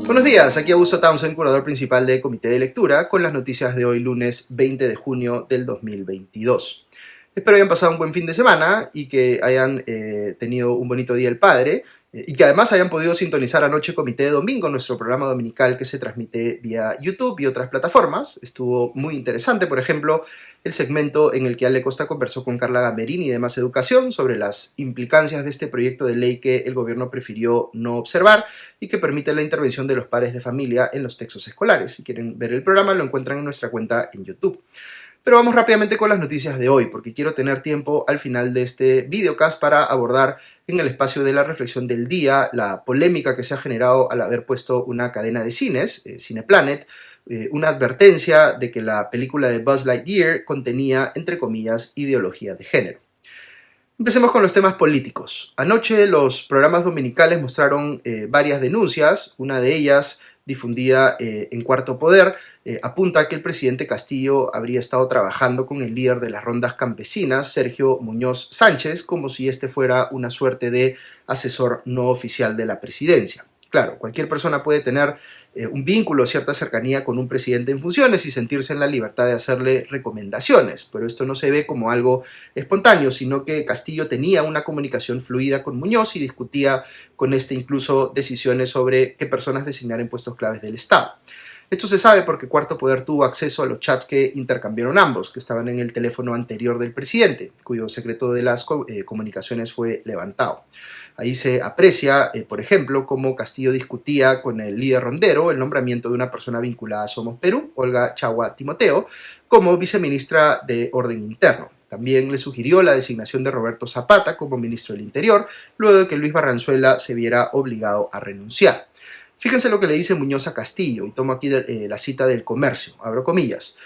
Buenos días, aquí Augusto Townsend, curador principal de Comité de Lectura, con las noticias de hoy lunes 20 de junio del 2022. Espero hayan pasado un buen fin de semana y que hayan tenido un bonito Día del Padre y que además hayan podido sintonizar anoche Comité de Domingo, nuestro programa dominical que se transmite vía YouTube y otras plataformas. Estuvo muy interesante, por ejemplo, el segmento en el que Ale Costa conversó con Carla Gamberini de Más Educación sobre las implicancias de este proyecto de ley que el gobierno prefirió no observar y que permite la intervención de los padres de familia en los textos escolares. Si quieren ver el programa, lo encuentran en nuestra cuenta en YouTube. Pero vamos rápidamente con las noticias de hoy, porque quiero tener tiempo al final de este videocast para abordar en el espacio de la reflexión del día la polémica que se ha generado al haber puesto una cadena de cines, Cineplanet, una advertencia de que la película de Buzz Lightyear contenía, entre comillas, ideología de género. Empecemos con los temas políticos. Anoche los programas dominicales mostraron varias denuncias, una de ellas difundida en Cuarto Poder, apunta que el presidente Castillo habría estado trabajando con el líder de las rondas campesinas, Sergio Muñoz Sánchez, como si este fuera una suerte de asesor no oficial de la presidencia. Claro, cualquier persona puede tener un vínculo, cierta cercanía con un presidente en funciones y sentirse en la libertad de hacerle recomendaciones, pero esto no se ve como algo espontáneo, sino que Castillo tenía una comunicación fluida con Muñoz y discutía con este incluso decisiones sobre qué personas designar en puestos claves del Estado. Esto se sabe porque Cuarto Poder tuvo acceso a los chats que intercambiaron ambos, que estaban en el teléfono anterior del presidente, cuyo secreto de las comunicaciones fue levantado. Ahí se aprecia, por ejemplo, cómo Castillo discutía con el líder rondero el nombramiento de una persona vinculada a Somos Perú, Olga Chagua Timoteo, como viceministra de Orden Interno. También le sugirió la designación de Roberto Zapata como ministro del Interior, luego de que Luis Barranzuela se viera obligado a renunciar. Fíjense lo que le dice Muñoz a Castillo, y tomo aquí la cita del Comercio, abro comillas.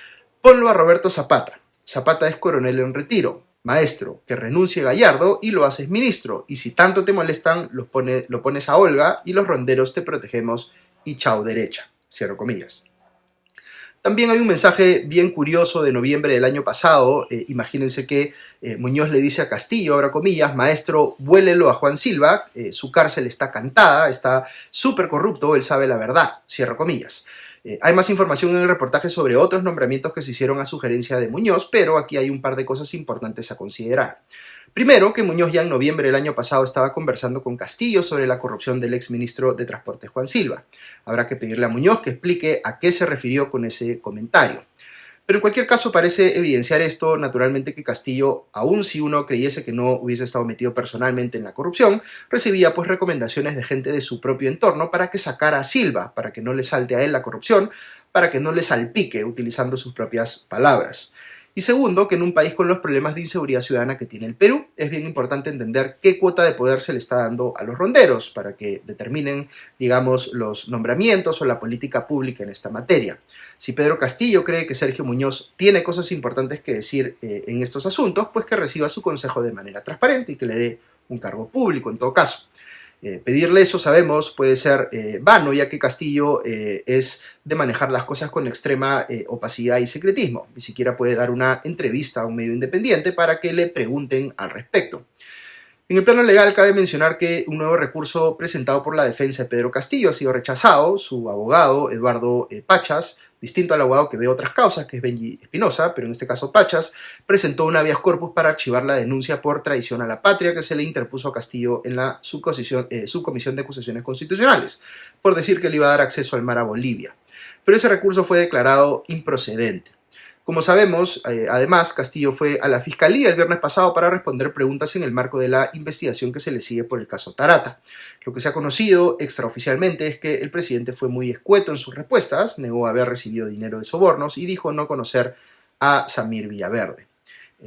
Ponlo a Roberto Zapata. Zapata es coronel en retiro. Maestro, que renuncie Gallardo y lo haces ministro, y si tanto te molestan, lo pones a Olga y los ronderos te protegemos y chao derecha. Cierro comillas. También hay un mensaje bien curioso de noviembre del año pasado. Imagínense que Muñoz le dice a Castillo, abra comillas, maestro, vuélelo a Juan Silva, su cárcel está cantada, está súper corrupto, él sabe la verdad, cierro comillas. Hay más información en el reportaje sobre otros nombramientos que se hicieron a sugerencia de Muñoz, pero aquí hay un par de cosas importantes a considerar. Primero, que Muñoz ya en noviembre del año pasado estaba conversando con Castillo sobre la corrupción del exministro de Transporte Juan Silva. Habrá que pedirle a Muñoz que explique a qué se refirió con ese comentario. Pero en cualquier caso parece evidenciar esto, naturalmente, que Castillo, aun si uno creyese que no hubiese estado metido personalmente en la corrupción, recibía pues recomendaciones de gente de su propio entorno para que sacara a Silva, para que no le salte a él la corrupción, para que no le salpique, utilizando sus propias palabras. Y segundo, que en un país con los problemas de inseguridad ciudadana que tiene el Perú, es bien importante entender qué cuota de poder se le está dando a los ronderos para que determinen, digamos, los nombramientos o la política pública en esta materia. Si Pedro Castillo cree que Sergio Muñoz tiene cosas importantes que decir en estos asuntos, pues que reciba su consejo de manera transparente y que le dé un cargo público en todo caso. Pedirle eso, sabemos, puede ser vano, ya que Castillo es de manejar las cosas con extrema opacidad y secretismo. Ni siquiera puede dar una entrevista a un medio independiente para que le pregunten al respecto. En el plano legal, cabe mencionar que un nuevo recurso presentado por la defensa de Pedro Castillo ha sido rechazado. Su abogado, Eduardo Pachas, distinto al abogado que ve otras causas, que es Benji Espinosa, pero en este caso Pachas, presentó un habeas corpus para archivar la denuncia por traición a la patria que se le interpuso a Castillo en la subcomisión de acusaciones constitucionales, por decir que le iba a dar acceso al mar a Bolivia. Pero ese recurso fue declarado improcedente. Como sabemos, además, Castillo fue a la Fiscalía el viernes pasado para responder preguntas en el marco de la investigación que se le sigue por el caso Tarata. Lo que se ha conocido extraoficialmente es que el presidente fue muy escueto en sus respuestas, negó haber recibido dinero de sobornos y dijo no conocer a Samir Villaverde.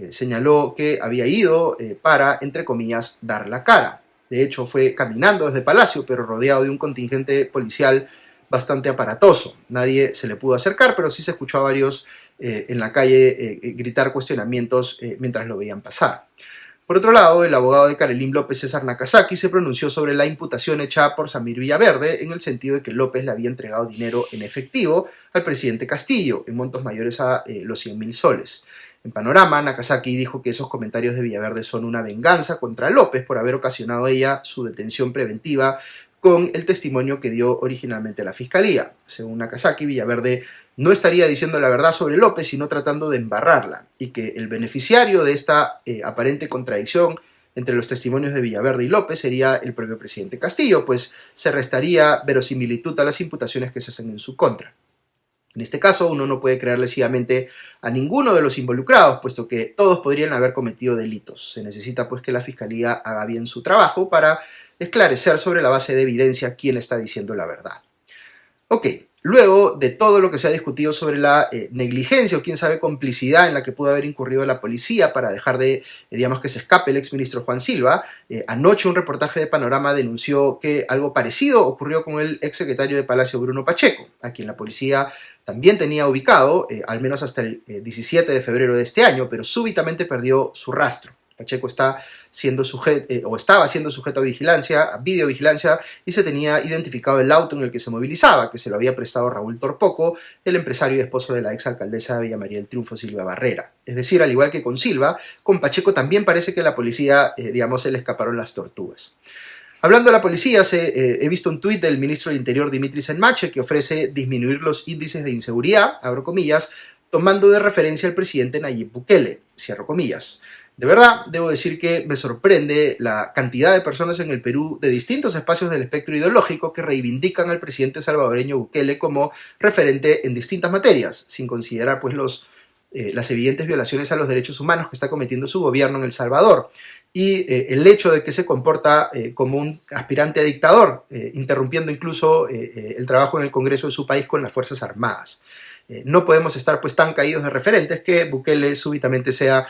Señaló que había ido para, entre comillas, dar la cara. De hecho, fue caminando desde Palacio, pero rodeado de un contingente policial bastante aparatoso. Nadie se le pudo acercar, pero sí se escuchó a varios en la calle gritar cuestionamientos mientras lo veían pasar. Por otro lado, el abogado de Karelyn López, César Nakazaki, se pronunció sobre la imputación hecha por Samir Villaverde en el sentido de que López le había entregado dinero en efectivo al presidente Castillo, en montos mayores a los 100.000 soles. En Panorama, Nakazaki dijo que esos comentarios de Villaverde son una venganza contra López por haber ocasionado ella su detención preventiva con el testimonio que dio originalmente la Fiscalía. Según Nakazaki, Villaverde no estaría diciendo la verdad sobre López, sino tratando de embarrarla, y que el beneficiario de esta aparente contradicción entre los testimonios de Villaverde y López sería el propio presidente Castillo, pues se restaría verosimilitud a las imputaciones que se hacen en su contra. En este caso, uno no puede creerle ciegamente a ninguno de los involucrados, puesto que todos podrían haber cometido delitos. Se necesita pues que la Fiscalía haga bien su trabajo para esclarecer sobre la base de evidencia quién está diciendo la verdad. Ok, luego de todo lo que se ha discutido sobre la negligencia o quién sabe complicidad en la que pudo haber incurrido la policía para dejar de, digamos, que se escape el exministro Juan Silva, anoche un reportaje de Panorama denunció que algo parecido ocurrió con el exsecretario de Palacio Bruno Pacheco, a quien la policía también tenía ubicado, al menos hasta el 17 de febrero de este año, pero súbitamente perdió su rastro. Pacheco estaba siendo sujeto a vigilancia, a videovigilancia, y se tenía identificado el auto en el que se movilizaba, que se lo había prestado Raúl Torpoco, el empresario y esposo de la exalcaldesa de Villa María del Triunfo, Silvia Barrera. Es decir, al igual que con Silva, con Pacheco también parece que la policía, digamos, se le escaparon las tortugas. Hablando de la policía, he visto un tuit del ministro del Interior, Dimitris Enmache, que ofrece disminuir los índices de inseguridad, abro comillas, tomando de referencia al presidente Nayib Bukele, cierro comillas. De verdad, debo decir que me sorprende la cantidad de personas en el Perú de distintos espacios del espectro ideológico que reivindican al presidente salvadoreño Bukele como referente en distintas materias, sin considerar pues las evidentes violaciones a los derechos humanos que está cometiendo su gobierno en El Salvador y el hecho de que se comporta como un aspirante a dictador, interrumpiendo incluso el trabajo en el Congreso de su país con las Fuerzas Armadas. No podemos estar pues tan caídos de referentes que Bukele súbitamente sea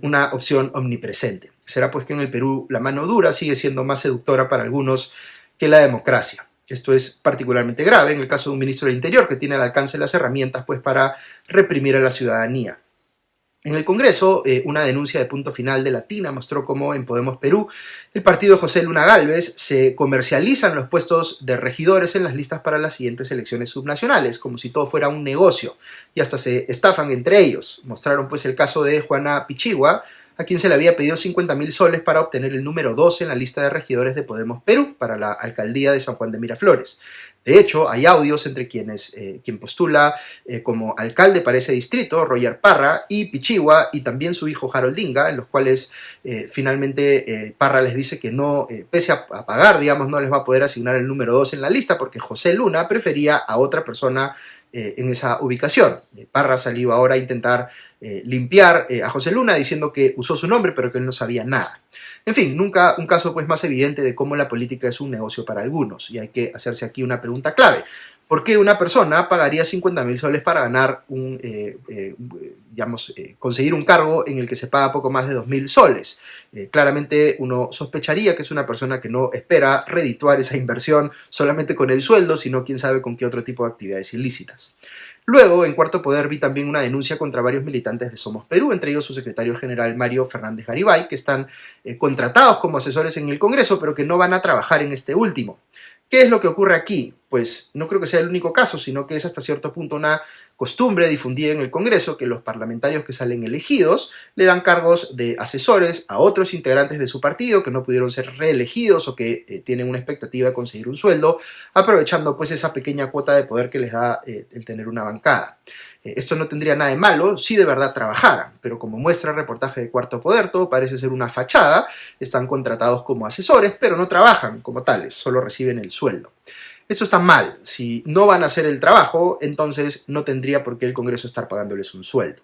una opción omnipresente. Será pues que en el Perú la mano dura sigue siendo más seductora para algunos que la democracia. Esto es particularmente grave en el caso de un ministro del Interior que tiene al alcance las herramientas pues para reprimir a la ciudadanía. En el Congreso, una denuncia de Punto Final de Latina mostró cómo en Podemos Perú, el partido de José Luna Gálvez, se comercializan los puestos de regidores en las listas para las siguientes elecciones subnacionales, como si todo fuera un negocio, y hasta se estafan entre ellos. Mostraron pues el caso de Juana Pichigua, a quien se le había pedido 50.000 soles para obtener el número 2 en la lista de regidores de Podemos Perú para la alcaldía de San Juan de Miraflores. De hecho, hay audios entre quien postula como alcalde para ese distrito, Roger Parra, y Pichigua, y también su hijo Harold Dinga, en los cuales finalmente Parra les dice que no, pese a pagar, digamos, no les va a poder asignar el número 2 en la lista porque José Luna prefería a otra persona en esa ubicación. Parra salió ahora a intentar limpiar a José Luna diciendo que usó su nombre pero que él no sabía nada. En fin, nunca un caso pues más evidente de cómo la política es un negocio para algunos, y hay que hacerse aquí una pregunta clave. ¿Por qué una persona pagaría 50.000 soles para ganar conseguir un cargo en el que se paga poco más de 2.000 soles? Claramente uno sospecharía que es una persona que no espera redituar esa inversión solamente con el sueldo, sino quién sabe con qué otro tipo de actividades ilícitas. Luego, en Cuarto Poder, vi también una denuncia contra varios militantes de Somos Perú, entre ellos su secretario general Mario Fernández Garibay, que están contratados como asesores en el Congreso, pero que no van a trabajar en este último. ¿Qué es lo que ocurre aquí? Pues no creo que sea el único caso, sino que es hasta cierto punto una costumbre difundida en el Congreso que los parlamentarios que salen elegidos le dan cargos de asesores a otros integrantes de su partido que no pudieron ser reelegidos o que tienen una expectativa de conseguir un sueldo, aprovechando pues esa pequeña cuota de poder que les da el tener una bancada. Esto no tendría nada de malo si de verdad trabajaran, pero como muestra el reportaje de Cuarto Poder, todo parece ser una fachada, están contratados como asesores, pero no trabajan como tales, solo reciben el sueldo. Esto está mal. Si no van a hacer el trabajo, entonces no tendría por qué el Congreso estar pagándoles un sueldo.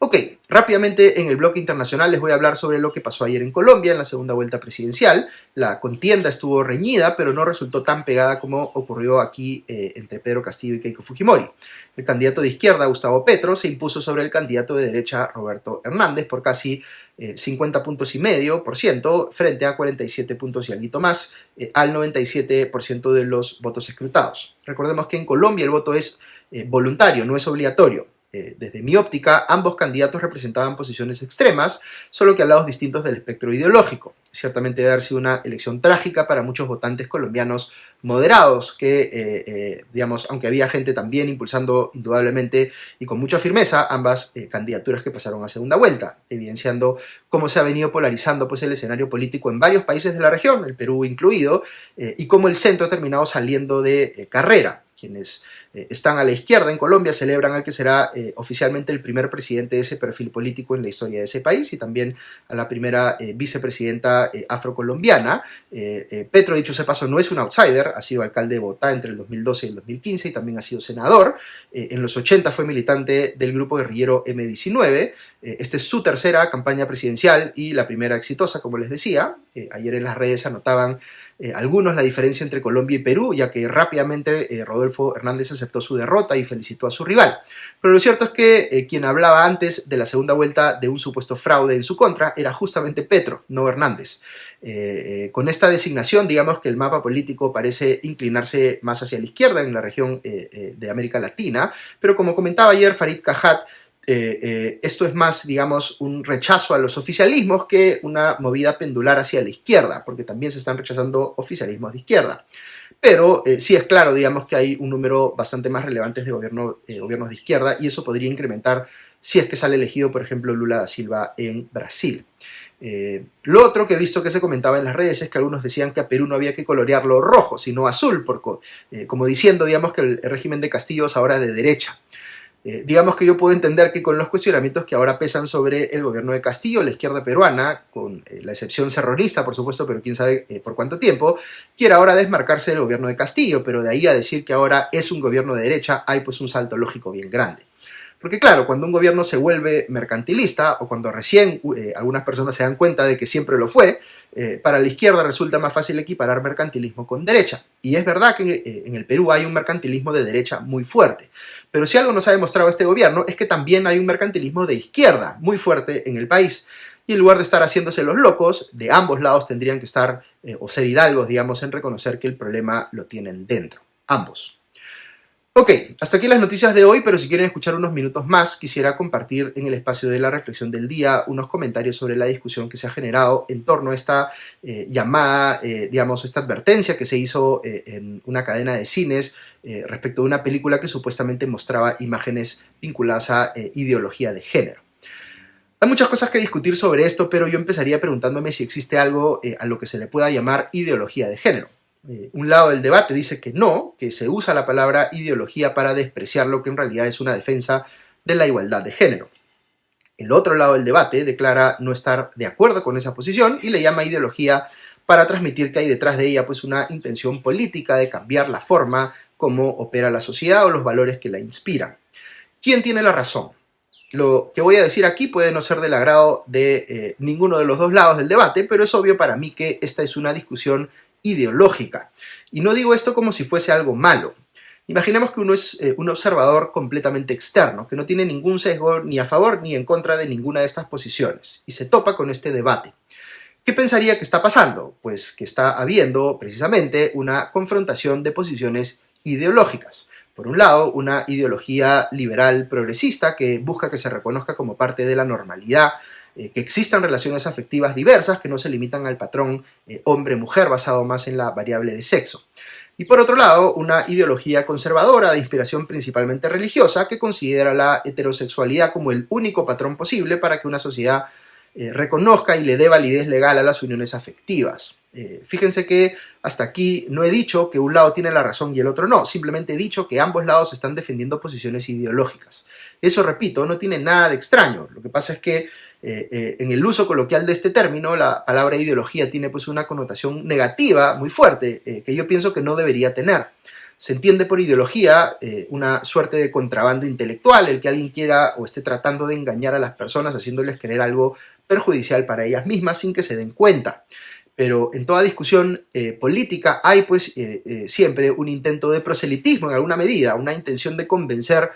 Ok, rápidamente en el bloque internacional les voy a hablar sobre lo que pasó ayer en Colombia en la segunda vuelta presidencial. La contienda estuvo reñida, pero no resultó tan pegada como ocurrió aquí entre Pedro Castillo y Keiko Fujimori. El candidato de izquierda, Gustavo Petro, se impuso sobre el candidato de derecha, Roberto Hernández, por casi 50,5 puntos frente a 47 puntos y algo más al 97% de los votos escrutados. Recordemos que en Colombia el voto es voluntario, no es obligatorio. Desde mi óptica, ambos candidatos representaban posiciones extremas, solo que a lados distintos del espectro ideológico. Ciertamente debe haber sido una elección trágica para muchos votantes colombianos moderados que, digamos, aunque había gente también impulsando indudablemente y con mucha firmeza ambas candidaturas que pasaron a segunda vuelta, evidenciando cómo se ha venido polarizando pues, el escenario político en varios países de la región, el Perú incluido, y cómo el centro ha terminado saliendo de carrera. Quienes están a la izquierda en Colombia celebran al que será oficialmente el primer presidente de ese perfil político en la historia de ese país y también a la primera vicepresidenta afrocolombiana. Petro, dicho sea paso, no es un outsider, ha sido alcalde de Bogotá entre el 2012 y el 2015 y también ha sido senador. En los 80 fue militante del grupo guerrillero M19. Esta es su tercera campaña presidencial y la primera exitosa, como les decía. Ayer en las redes anotaban algunos la diferencia entre Colombia y Perú, ya que rápidamente Rodolfo Hernández aceptó su derrota y felicitó a su rival. Pero lo cierto es que quien hablaba antes de la segunda vuelta de un supuesto fraude en su contra era justamente Petro, no Hernández. Con esta designación, digamos que el mapa político parece inclinarse más hacia la izquierda en la región de América Latina, pero como comentaba ayer Farid Cajat, esto es más, digamos, un rechazo a los oficialismos que una movida pendular hacia la izquierda, porque también se están rechazando oficialismos de izquierda. Pero sí es claro, digamos, que hay un número bastante más relevante de gobiernos de izquierda y eso podría incrementar si es que sale elegido, por ejemplo, Lula da Silva en Brasil. Lo otro que he visto que se comentaba en las redes es que algunos decían que a Perú no había que colorearlo rojo, sino azul, como diciendo, digamos, que el régimen de Castillo es ahora de derecha. Digamos que yo puedo entender que con los cuestionamientos que ahora pesan sobre el gobierno de Castillo, la izquierda peruana, con la excepción serronista, por supuesto, pero quién sabe por cuánto tiempo, quiere ahora desmarcarse del gobierno de Castillo, pero de ahí a decir que ahora es un gobierno de derecha, hay pues un salto lógico bien grande. Porque claro, cuando un gobierno se vuelve mercantilista o cuando recién algunas personas se dan cuenta de que siempre lo fue, para la izquierda resulta más fácil equiparar mercantilismo con derecha. Y es verdad que en el Perú hay un mercantilismo de derecha muy fuerte. Pero si algo nos ha demostrado este gobierno es que también hay un mercantilismo de izquierda muy fuerte en el país. Y en lugar de estar haciéndose los locos, de ambos lados tendrían que estar o ser hidalgos, digamos, en reconocer que el problema lo tienen dentro. Ambos. Ok, hasta aquí las noticias de hoy, pero si quieren escuchar unos minutos más, quisiera compartir en el espacio de la reflexión del día unos comentarios sobre la discusión que se ha generado en torno a esta llamada, digamos, esta advertencia que se hizo en una cadena de cines respecto de una película que supuestamente mostraba imágenes vinculadas a ideología de género. Hay muchas cosas que discutir sobre esto, pero yo empezaría preguntándome si existe algo a lo que se le pueda llamar ideología de género. Un lado del debate dice que no, que se usa la palabra ideología para despreciar lo que en realidad es una defensa de la igualdad de género. El otro lado del debate declara no estar de acuerdo con esa posición y le llama ideología para transmitir que hay detrás de ella pues una intención política de cambiar la forma como opera la sociedad o los valores que la inspiran. ¿Quién tiene la razón? Lo que voy a decir aquí puede no ser del agrado de ninguno de los dos lados del debate, pero es obvio para mí que esta es una discusión ideológica. Y no digo esto como si fuese algo malo. Imaginemos que uno es un observador completamente externo, que no tiene ningún sesgo ni a favor ni en contra de ninguna de estas posiciones, y se topa con este debate. ¿Qué pensaría que está pasando? Pues que está habiendo precisamente una confrontación de posiciones ideológicas. Por un lado, una ideología liberal progresista que busca que se reconozca como parte de la normalidad, que existan relaciones afectivas diversas que no se limitan al patrón hombre-mujer basado más en la variable de sexo. Y por otro lado, una ideología conservadora de inspiración principalmente religiosa que considera la heterosexualidad como el único patrón posible para que una sociedad reconozca y le dé validez legal a las uniones afectivas. Fíjense que hasta aquí no he dicho que un lado tiene la razón y el otro no, simplemente he dicho que ambos lados están defendiendo posiciones ideológicas. Eso, repito, no tiene nada de extraño. Lo que pasa es que en el uso coloquial de este término, la palabra ideología tiene pues una connotación negativa muy fuerte, que yo pienso que no debería tener. Se entiende por ideología una suerte de contrabando intelectual, el que alguien quiera o esté tratando de engañar a las personas haciéndoles creer algo perjudicial para ellas mismas sin que se den cuenta. Pero en toda discusión política hay pues siempre un intento de proselitismo en alguna medida, una intención de convencer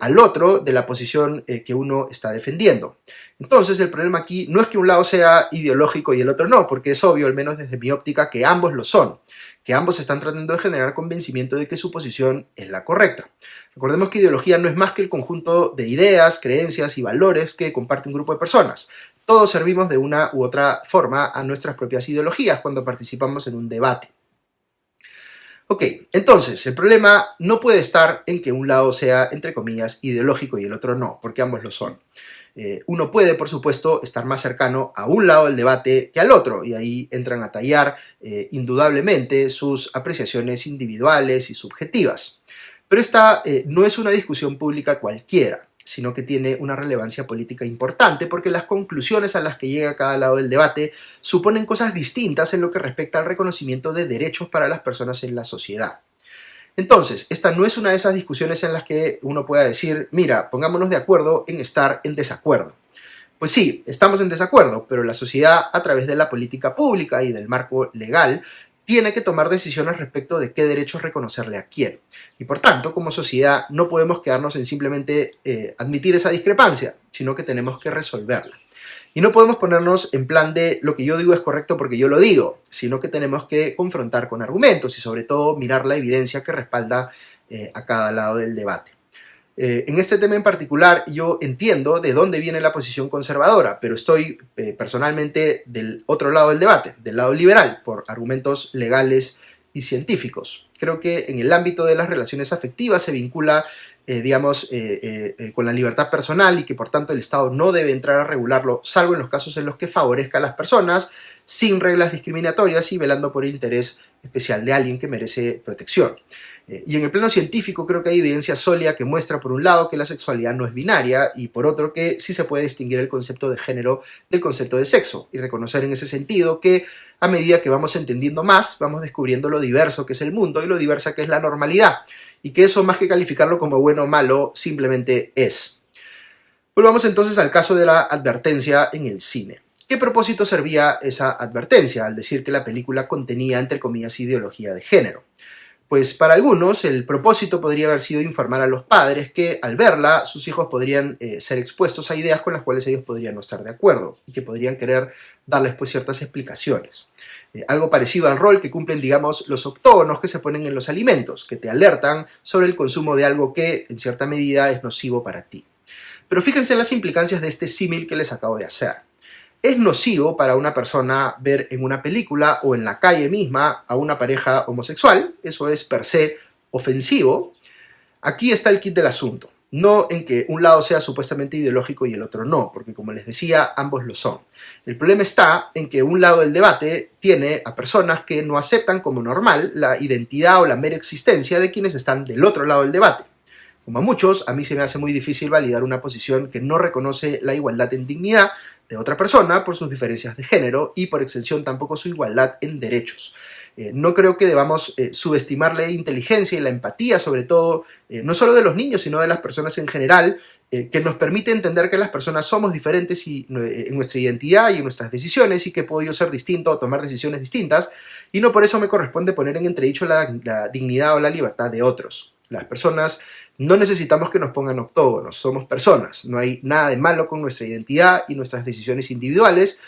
al otro de la posición que uno está defendiendo. Entonces el problema aquí no es que un lado sea ideológico y el otro no, porque es obvio, al menos desde mi óptica, que ambos lo son, que ambos están tratando de generar convencimiento de que su posición es la correcta. Recordemos que ideología no es más que el conjunto de ideas, creencias y valores que comparte un grupo de personas. todos servimos de una u otra forma a nuestras propias ideologías cuando participamos en un debate. Ok, entonces, el problema no puede estar en que un lado sea, entre comillas, ideológico y el otro no, porque ambos lo son. Uno puede, por supuesto, estar más cercano a un lado del debate que al otro, y ahí entran a tallar, indudablemente, sus apreciaciones individuales y subjetivas. Pero esta no es una discusión pública cualquiera, sino que tiene una relevancia política importante porque las conclusiones a las que llega cada lado del debate suponen cosas distintas en lo que respecta al reconocimiento de derechos para las personas en la sociedad. Entonces, esta no es una de esas discusiones en las que uno pueda decir, mira, pongámonos de acuerdo en estar en desacuerdo. Pues sí, estamos en desacuerdo, pero la sociedad, a través de la política pública y del marco legal, tiene que tomar decisiones respecto de qué derechos reconocerle a quién. Y por tanto, como sociedad, no podemos quedarnos en simplemente admitir esa discrepancia, sino que tenemos que resolverla. Y no podemos ponernos en plan de lo que yo digo es correcto porque yo lo digo, sino que tenemos que confrontar con argumentos y sobre todo mirar la evidencia que respalda a cada lado del debate. En este tema en particular yo entiendo de dónde viene la posición conservadora, pero estoy personalmente del otro lado del debate, del lado liberal, por argumentos legales y científicos. Creo que en el ámbito de las relaciones afectivas se vincula, con la libertad personal y que por tanto el Estado no debe entrar a regularlo, salvo en los casos en los que favorezca a las personas, sin reglas discriminatorias y velando por el interés especial de alguien que merece protección. Y en el plano científico creo que hay evidencia sólida que muestra por un lado que la sexualidad no es binaria y por otro que sí se puede distinguir el concepto de género del concepto de sexo y reconocer en ese sentido que a medida que vamos entendiendo más, vamos descubriendo lo diverso que es el mundo y lo diversa que es la normalidad y que eso más que calificarlo como bueno o malo simplemente es. Volvamos entonces al caso de la advertencia en el cine. ¿Qué propósito servía esa advertencia al decir que la película contenía, entre comillas, ideología de género? Pues para algunos el propósito podría haber sido informar a los padres que al verla sus hijos podrían ser expuestos a ideas con las cuales ellos podrían no estar de acuerdo y que podrían querer darles pues ciertas explicaciones. Algo parecido al rol que cumplen, digamos, los octógonos que se ponen en los alimentos, que te alertan sobre el consumo de algo que en cierta medida es nocivo para ti. Pero fíjense en las implicancias de este símil que les acabo de hacer. ¿Es nocivo para una persona ver en una película o en la calle misma a una pareja homosexual? Eso es per se ofensivo. Aquí está el kit del asunto. No en que un lado sea supuestamente ideológico y el otro no, porque como les decía, ambos lo son. El problema está en que un lado del debate tiene a personas que no aceptan como normal la identidad o la mera existencia de quienes están del otro lado del debate. Como a muchos, a mí se me hace muy difícil validar una posición que no reconoce la igualdad en dignidad de otra persona por sus diferencias de género y por extensión tampoco su igualdad en derechos. No creo que debamos subestimar la inteligencia y la empatía, sobre todo, no solo de los niños, sino de las personas en general, que nos permite entender que las personas somos diferentes en nuestra identidad y en nuestras decisiones y que puedo yo ser distinto o tomar decisiones distintas y no por eso me corresponde poner en entredicho la dignidad o la libertad de otros. Las personas no necesitamos que nos pongan octógonos, somos personas, no hay nada de malo con nuestra identidad y nuestras decisiones individuales,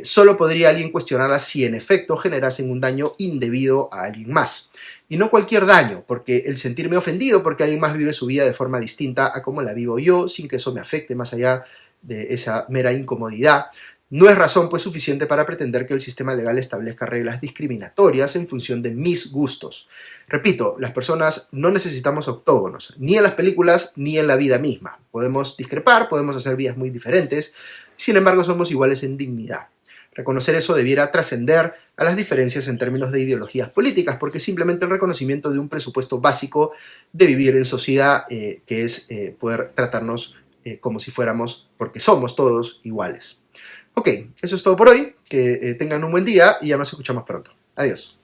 solo podría alguien cuestionarlas si en efecto generasen un daño indebido a alguien más. Y no cualquier daño, porque el sentirme ofendido porque alguien más vive su vida de forma distinta a como la vivo yo, sin que eso me afecte más allá de esa mera incomodidad, no es razón pues suficiente para pretender que el sistema legal establezca reglas discriminatorias en función de mis gustos. Repito, las personas no necesitamos octógonos, ni en las películas ni en la vida misma. Podemos discrepar, podemos hacer vidas muy diferentes, sin embargo somos iguales en dignidad. Reconocer eso debiera trascender a las diferencias en términos de ideologías políticas, porque simplemente el reconocimiento de un presupuesto básico de vivir en sociedad, que es poder tratarnos como si fuéramos, porque somos todos iguales. Ok, eso es todo por hoy, que tengan un buen día y ya nos escuchamos pronto. Adiós.